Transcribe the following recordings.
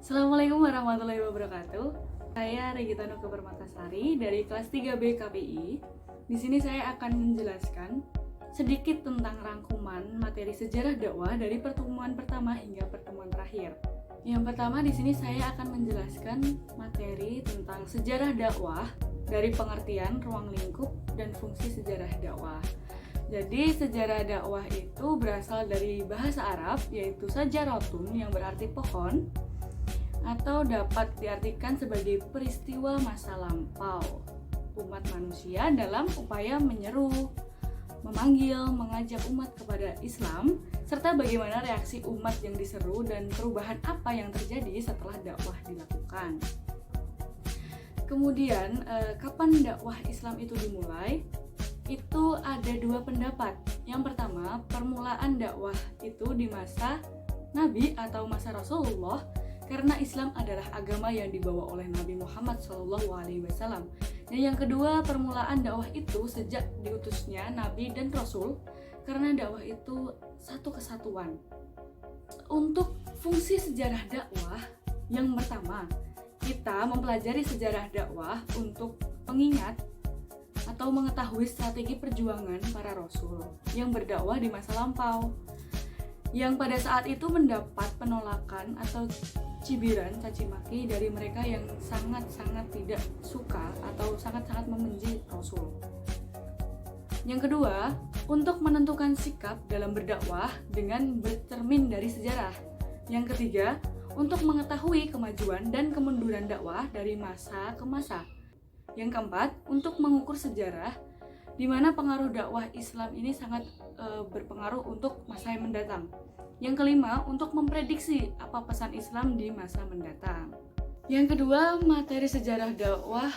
Assalamualaikum warahmatullahi wabarakatuh. Saya Regita Nuka Permatasari dari kelas 3B KPI. Di sini saya akan menjelaskan sedikit tentang rangkuman materi sejarah dakwah dari pertemuan pertama hingga pertemuan terakhir. Yang pertama di sini saya akan menjelaskan materi tentang sejarah dakwah dari pengertian ruang lingkup dan fungsi sejarah dakwah. Jadi sejarah dakwah itu berasal dari bahasa Arab yaitu sajarotun yang berarti pohon, atau dapat diartikan sebagai peristiwa masa lampau umat manusia dalam upaya menyeru, memanggil, mengajak umat kepada Islam, serta bagaimana reaksi umat yang diseru dan perubahan apa yang terjadi setelah dakwah dilakukan. Kemudian, kapan dakwah Islam itu dimulai? Itu ada dua pendapat. Yang pertama, permulaan dakwah itu di masa Nabi atau masa Rasulullah, karena Islam adalah agama yang dibawa oleh Nabi Muhammad SAW. Dan yang kedua, permulaan dakwah itu sejak diutusnya Nabi dan Rasul, karena dakwah itu satu kesatuan. Untuk fungsi sejarah dakwah, yang pertama, kita mempelajari sejarah dakwah untuk mengingat atau mengetahui strategi perjuangan para Rasul yang berdakwah di masa lampau, yang pada saat itu mendapat penolakan atau cibiran, caci maki dari mereka yang sangat-sangat tidak suka atau sangat-sangat membenci Rasul. Yang kedua, untuk menentukan sikap dalam berdakwah dengan bercermin dari sejarah. Yang ketiga, untuk mengetahui kemajuan dan kemunduran dakwah dari masa ke masa. Yang keempat, untuk mengukur sejarah di mana pengaruh dakwah Islam ini sangat berpengaruh untuk masa yang mendatang. Yang kelima, untuk memprediksi apa pesan Islam di masa mendatang. Yang kedua, materi sejarah dakwah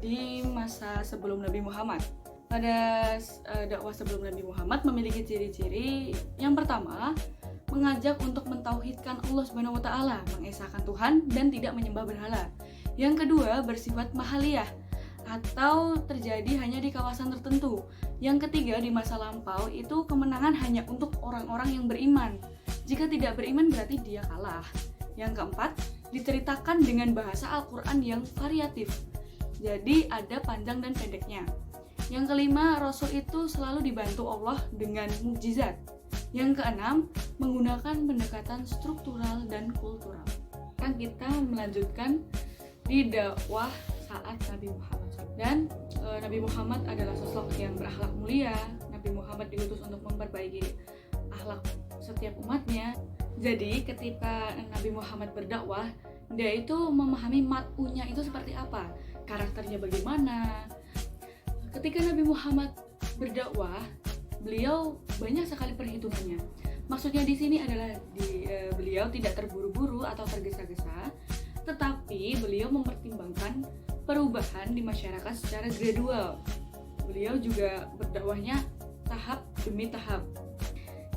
di masa sebelum Nabi Muhammad. Pada dakwah sebelum Nabi Muhammad memiliki ciri-ciri. Yang pertama, mengajak untuk mentauhidkan Allah Subhanahu wa taala, mengesahkan Tuhan dan tidak menyembah berhala. Yang kedua, bersifat mahaliyah atau terjadi hanya di kawasan tertentu. Yang ketiga, di masa lampau itu kemenangan hanya untuk orang-orang yang beriman. Jika tidak beriman berarti dia kalah. Yang keempat, diceritakan dengan bahasa Al-Quran yang variatif. Jadi ada panjang dan pendeknya. Yang kelima, Rasul itu selalu dibantu Allah dengan mukjizat. Yang keenam, menggunakan pendekatan struktural dan kultural. Kan kita melanjutkan di dakwah saat Nabi Muhammad. Dan Nabi Muhammad adalah sosok yang berakhlak mulia. Nabi Muhammad diutus untuk memperbaiki akhlak setiap umatnya. Jadi ketika Nabi Muhammad berdakwah, dia itu memahami mat'unya itu seperti apa, karakternya bagaimana. Ketika Nabi Muhammad berdakwah, beliau banyak sekali perhitungannya. Maksudnya di sini adalah beliau tidak terburu-buru atau tergesa-gesa, tetapi beliau mempertimbangkan perubahan di masyarakat secara gradual. Beliau juga berdakwahnya tahap demi tahap.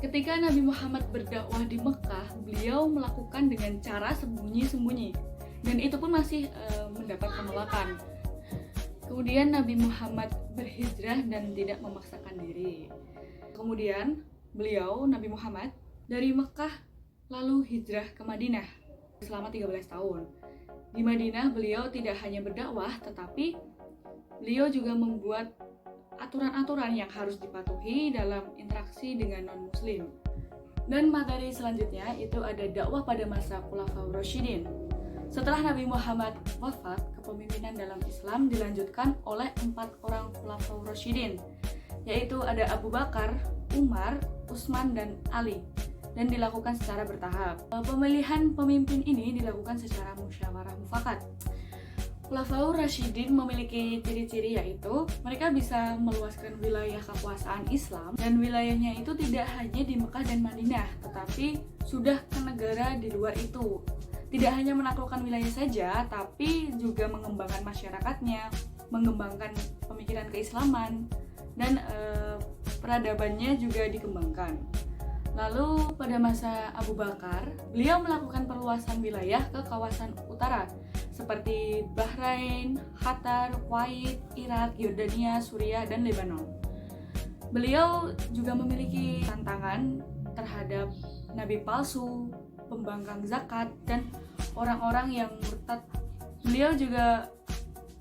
Ketika Nabi Muhammad berdakwah di Mekah, beliau melakukan dengan cara sembunyi-sembunyi, dan itu pun masih mendapat penolakan. Kemudian Nabi Muhammad berhijrah dan tidak memaksakan diri. Kemudian beliau, Nabi Muhammad, dari Mekah lalu hijrah ke Madinah selama 13 tahun. Di Madinah beliau tidak hanya berdakwah, tetapi beliau juga membuat aturan-aturan yang harus dipatuhi dalam interaksi dengan non-muslim. Dan materi selanjutnya itu ada dakwah pada masa Khulafaur Rasyidin. Setelah Nabi Muhammad wafat, kepemimpinan dalam Islam dilanjutkan oleh 4 orang Khulafaur Rasyidin, yaitu ada Abu Bakar, Umar, Utsman, dan Ali, dan dilakukan secara bertahap. Pemilihan pemimpin ini dilakukan secara musyawarah mufakat. Khulafaur Rasyidin memiliki ciri-ciri yaitu mereka bisa meluaskan wilayah kekuasaan Islam, dan wilayahnya itu tidak hanya di Mekah dan Madinah, tetapi sudah ke negara di luar itu. Tidak hanya menaklukkan wilayah saja, tapi juga mengembangkan masyarakatnya, mengembangkan pemikiran keislaman, dan peradabannya juga dikembangkan. Lalu pada masa Abu Bakar, beliau melakukan perluasan wilayah ke kawasan utara seperti Bahrain, Qatar, Kuwait, Irak, Yordania, Suriah, dan Lebanon. Beliau juga memiliki tantangan terhadap nabi palsu, pembangkang zakat, dan orang-orang yang murtad. Beliau juga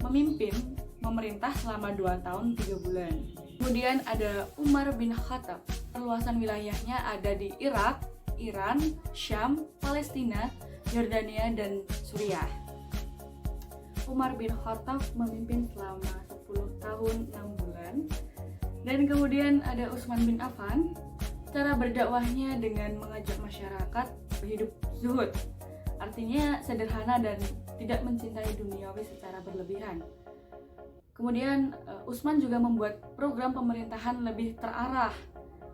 memimpin memerintah selama 2 tahun 3 bulan. Kemudian ada Umar bin Khattab. Perluasan wilayahnya ada di Irak, Iran, Syam, Palestina, Yordania, dan Suriah. Umar bin Khattab memimpin selama 10 tahun 6 bulan. Dan kemudian ada Utsman bin Affan. Cara berdakwahnya dengan mengajak masyarakat hidup zuhud. Artinya sederhana dan tidak mencintai duniawi secara berlebihan. Kemudian Utsman juga membuat program pemerintahan lebih terarah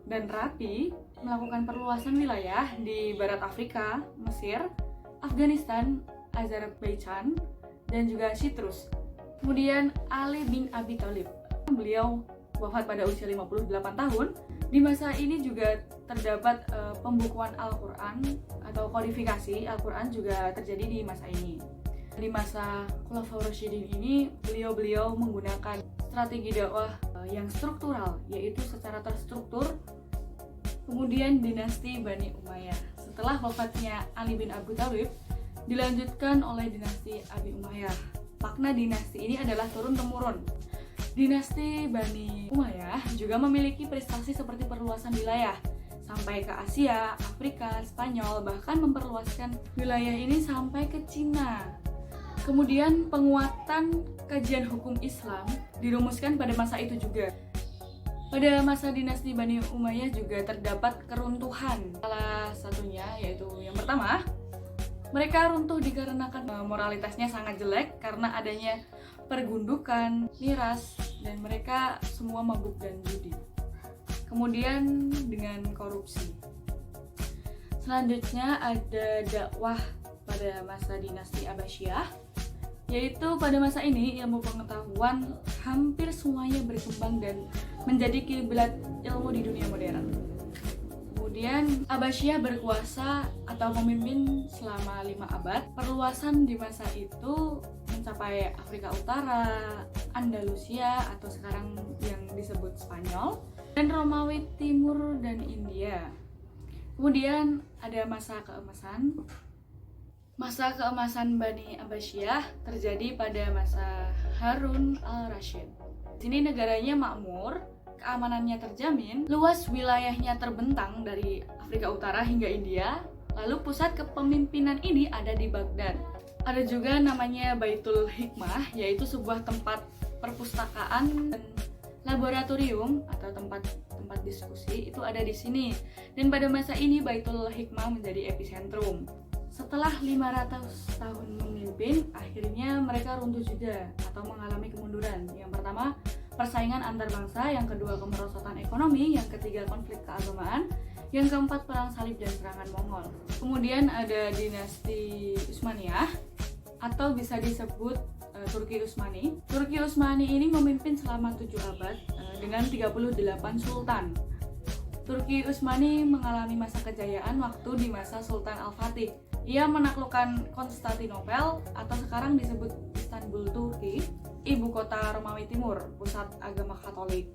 dan rapi, melakukan perluasan wilayah di Barat Afrika, Mesir, Afghanistan, Azerbaijan, dan juga Siprus. Kemudian Ali bin Abi Thalib. Beliau wafat pada usia 58 tahun. Di masa ini juga terdapat pembukuan Al-Quran atau kodifikasi Al-Quran juga terjadi di masa ini. Di masa Khulafaur Rasyidin ini, beliau menggunakan strategi dakwah yang struktural, yaitu secara terstruktur. Kemudian dinasti Bani Umayyah. Setelah wafatnya Ali bin Abi Thalib, dilanjutkan oleh dinasti Abi Umayyah. Makna dinasti ini adalah turun-temurun. Dinasti Bani Umayyah juga memiliki prestasi seperti perluasan wilayah sampai ke Asia, Afrika, Spanyol, bahkan memperluaskan wilayah ini sampai ke Cina. Kemudian penguatan kajian hukum Islam dirumuskan pada masa itu juga. Pada masa dinasti Bani Umayyah juga terdapat keruntuhan. Salah satunya yaitu yang pertama, mereka runtuh dikarenakan moralitasnya sangat jelek karena adanya pergundukan, miras, dan mereka semua mabuk dan judi. Kemudian dengan korupsi. Selanjutnya ada dakwah pada masa dinasti Abbasiyah, yaitu pada masa ini ilmu pengetahuan hampir semuanya berkembang dan menjadi kiblat ilmu di dunia modern. Kemudian Abbasiyah berkuasa atau memimpin selama 5 abad. Perluasan di masa itu mencapai Afrika Utara, Andalusia atau sekarang yang disebut Spanyol, dan Romawi Timur dan India. Kemudian ada masa keemasan. Masa keemasan Bani Abbasiyah terjadi pada masa Harun al-Rashid. Di sini negaranya makmur, keamanannya terjamin, luas wilayahnya terbentang dari Afrika Utara hingga India. Lalu pusat kepemimpinan ini ada di Baghdad. Ada juga namanya Baitul Hikmah, yaitu sebuah tempat perpustakaan dan laboratorium atau tempat diskusi itu ada di sini. Dan pada masa ini Baitul Hikmah menjadi epicentrum. Setelah 500 tahun memimpin, akhirnya mereka runtuh juga atau mengalami kemunduran. Yang pertama, persaingan antar bangsa, yang kedua kemerosotan ekonomi, yang ketiga konflik keagamaan, yang keempat perang salib dan serangan Mongol. Kemudian ada dinasti Utsmaniyah atau bisa disebut Turki Utsmani. Turki Utsmani ini memimpin selama 7 abad dengan 38 sultan. Turki Utsmani mengalami masa kejayaan waktu di masa Sultan Al-Fatih. Ia menaklukkan Konstantinopel atau sekarang disebut Istanbul, Turki, ibu kota Romawi Timur, pusat agama Katolik.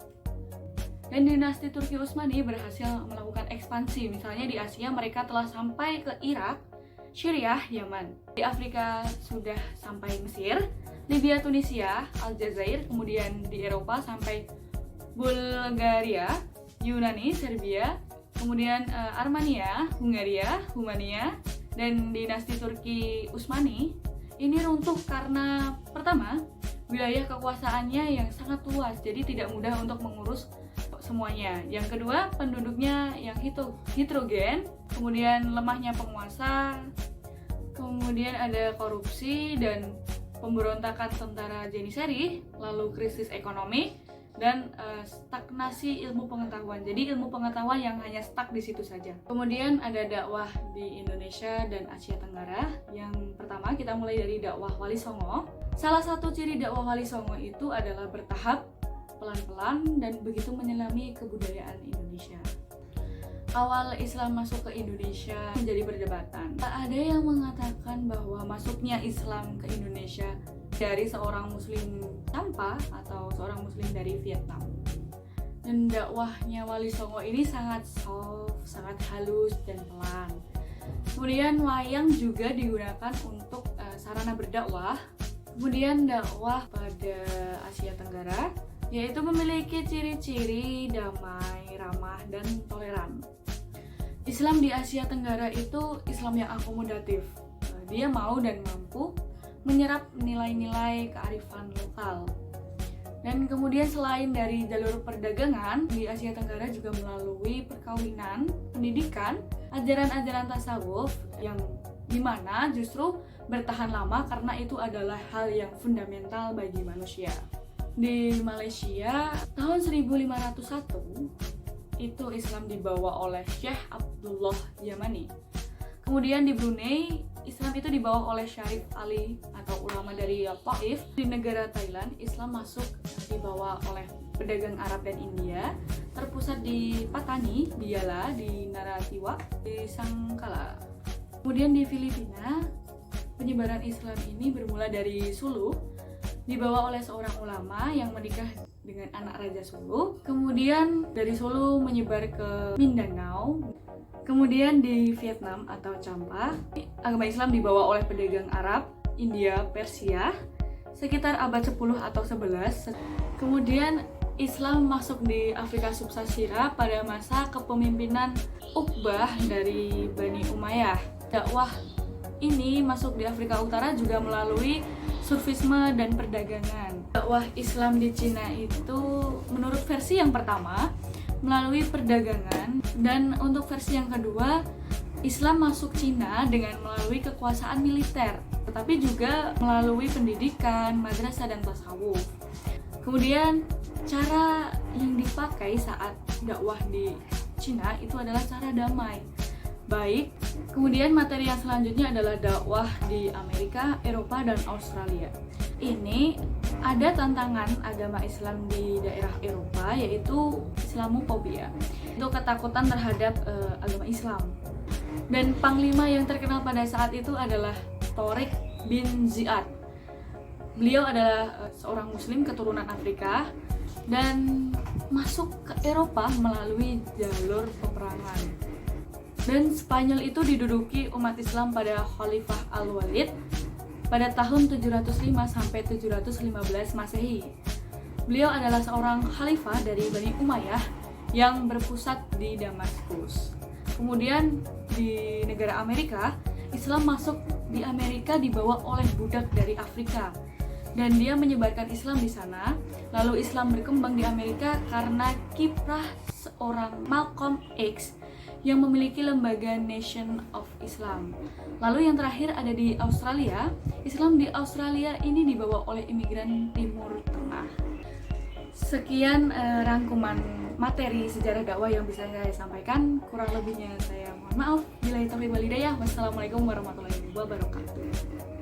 Dan dinasti Turki Utsmani berhasil melakukan ekspansi. Misalnya di Asia mereka telah sampai ke Irak, Syria, Yaman. Di Afrika sudah sampai Mesir, Libya, Tunisia, Aljazair. Kemudian di Eropa sampai Bulgaria, Yunani, Serbia. Kemudian Armenia, Hungaria, Rumania. Dan dinasti Turki Utsmani ini runtuh karena pertama, wilayah kekuasaannya yang sangat luas, jadi tidak mudah untuk mengurus semuanya. Yang kedua, penduduknya yang heterogen, kemudian lemahnya penguasa, kemudian ada korupsi dan pemberontakan tentara Janissary, lalu krisis ekonomi dan stagnasi ilmu pengetahuan. Jadi ilmu pengetahuan yang hanya stuck di situ saja. Kemudian ada dakwah di Indonesia dan Asia Tenggara. Yang pertama kita mulai dari dakwah Wali Songo. Salah satu ciri dakwah Wali Songo itu adalah bertahap, pelan-pelan, dan begitu menyelami kebudayaan Indonesia. Awal Islam masuk ke Indonesia menjadi perdebatan. Ada yang mengatakan bahwa masuknya Islam ke Indonesia dari seorang muslim Champa atau seorang muslim dari Vietnam. Dan dakwahnya Wali Songo ini sangat soft, sangat halus dan pelan. Kemudian wayang juga digunakan untuk sarana berdakwah. Kemudian dakwah pada Asia Tenggara yaitu memiliki ciri-ciri damai, ramah, dan toleran. Islam di Asia Tenggara itu Islam yang akomodatif. Dia mau dan mampu menyerap nilai-nilai kearifan lokal. Dan kemudian selain dari jalur perdagangan, di Asia Tenggara juga melalui perkawinan, pendidikan, ajaran-ajaran tasawuf yang dimana justru bertahan lama karena itu adalah hal yang fundamental bagi manusia. Di Malaysia tahun 1501 itu Islam dibawa oleh Syekh Abdullah Yamani. Kemudian di Brunei Islam itu dibawa oleh Syarif Ali atau ulama dari Taif. Di negara Thailand Islam masuk dibawa oleh pedagang Arab dan India, terpusat di Patani, Biala, di Narathiwat, di Sangkala. Kemudian di Filipina penyebaran Islam ini bermula dari Sulu, dibawa oleh seorang ulama yang menikah dengan anak Raja Sulu. Kemudian dari Sulu menyebar ke Mindanao. Kemudian di Vietnam atau Champa, agama Islam dibawa oleh pedagang Arab, India, Persia sekitar abad 10 atau 11. Kemudian Islam masuk di Afrika Subsahara pada masa kepemimpinan Uqbah dari Bani Umayyah. Dakwah ini masuk di Afrika Utara juga melalui sufisme dan perdagangan. Dakwah Islam di Cina itu menurut versi yang pertama melalui perdagangan, dan untuk versi yang kedua Islam masuk Cina dengan melalui kekuasaan militer, tetapi juga melalui pendidikan, madrasah, dan tasawuf. Kemudian cara yang dipakai saat dakwah di Cina itu adalah cara damai. Baik, kemudian materi yang selanjutnya adalah dakwah di Amerika, Eropa, dan Australia. Ini ada tantangan agama Islam di daerah Eropa yaitu Islamophobia. Itu ketakutan terhadap agama Islam. Dan panglima yang terkenal pada saat itu adalah Tariq bin Ziyad. Beliau adalah seorang muslim keturunan Afrika dan masuk ke Eropa melalui jalur peperangan. Dan Spanyol itu diduduki umat Islam pada Khalifah Al-Walid pada tahun 705 sampai 715 Masehi. Beliau adalah seorang khalifah dari Bani Umayyah yang berpusat di Damaskus. Kemudian di negara Amerika, Islam masuk di Amerika dibawa oleh budak dari Afrika. Dan dia menyebarkan Islam di sana. Lalu Islam berkembang di Amerika karena kiprah seorang Malcolm X yang memiliki lembaga Nation of Islam. Lalu yang terakhir ada di Australia. Islam di Australia ini dibawa oleh imigran Timur Tengah. Sekian rangkuman materi sejarah dakwah yang bisa saya sampaikan. Kurang lebihnya saya mohon maaf. Billahi taufiq wal hidayah. Wassalamualaikum warahmatullahi wabarakatuh.